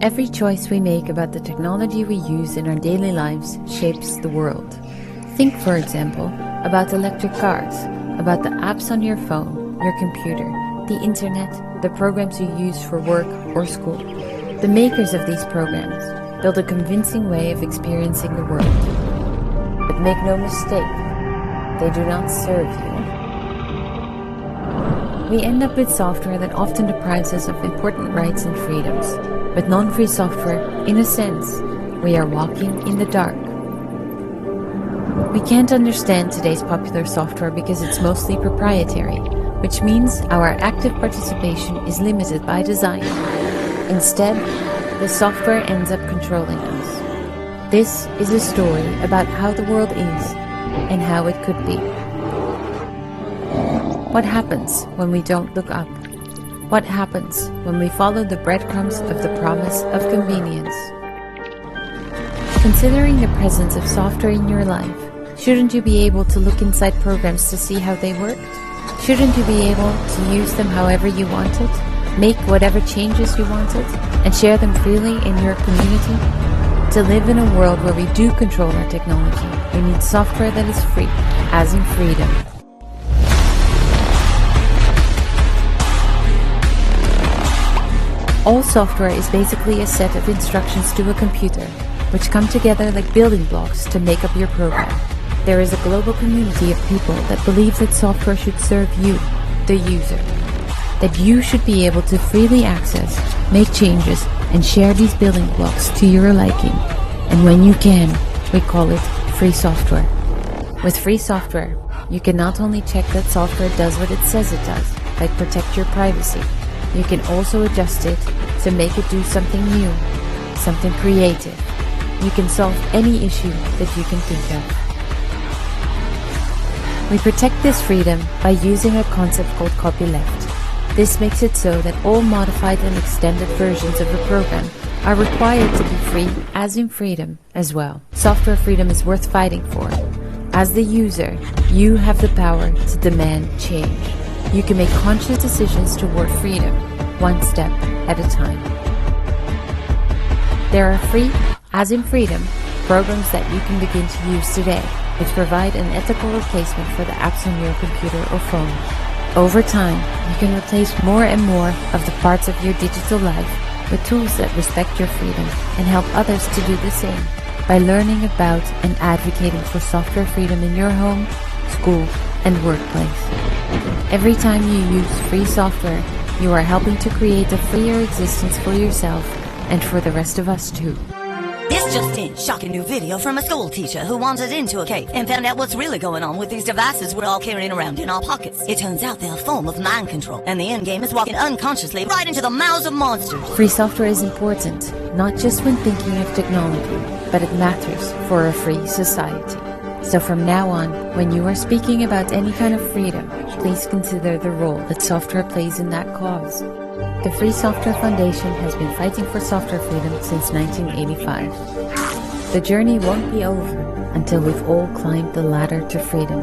Every choice we make about the technology we use in our daily lives shapes the world. Think, for example, about electric cars, about the apps on your phone, your computer, the internet, the programs you use for work or school. The makers of these programs build a convincing way of experiencing the world. But make no mistake, they do not serve you. We end up with software that often deprives us of important rights and freedoms. With non-free software, in a sense, we are walking in the dark. We can't understand today's popular software because it's mostly proprietary, which means our active participation is limited by design. Instead, the software ends up controlling us. This is a story about how the world is and how it could be. What happens when we don't look up? What happens when we follow the breadcrumbs of the promise of convenience? Considering the presence of software in your life, shouldn't you be able to look inside programs to see how they worked? Shouldn't you be able to use them however you wanted, make whatever changes you wanted, and share them freely in your community? To live in a world where we do control our technology, we need software that is free, as in freedom. All software is basically a set of instructions to a computer, which come together like building blocks to make up your program. There is a global community of people that believe that software should serve you, the user. That you should be able to freely access, make changes, and share these building blocks to your liking. And when you can, we call it free software. With free software, you can not only check that software does what it says it does, like protect your privacy, you can also adjust it to make it do something new, something creative. You can solve any issue that you can think of. We protect this freedom by using a concept called copyleft. This makes it so that all modified and extended versions of a program are required to be free, as in freedom, as well. Software freedom is worth fighting for. As the user, you have the power to demand change. You can make conscious decisions toward freedom, one step at a time. There are free, as in freedom, programs that you can begin to use today, which provide an ethical replacement for the apps on your computer or phone. Over time, you can replace more and more of the parts of your digital life with tools that respect your freedom and help others to do the same by learning about and advocating for software freedom in your home, school, and workplace. Every time you use free software, you are helping to create a freer existence for yourself and for the rest of us too. This just in, shocking new video from a school teacher who wandered into a cave and found out what's really going on with these devices we're all carrying around in our pockets. It turns out they're a form of mind control, and the end game is walking unconsciously right into the mouths of monsters. Free software is important, not just when thinking of technology, but it matters for a free society. So from now on, when you are speaking about any kind of freedom, please consider the role that software plays in that cause. The Free Software Foundation has been fighting for software freedom since 1985. The journey won't be over until we've all climbed the ladder to freedom.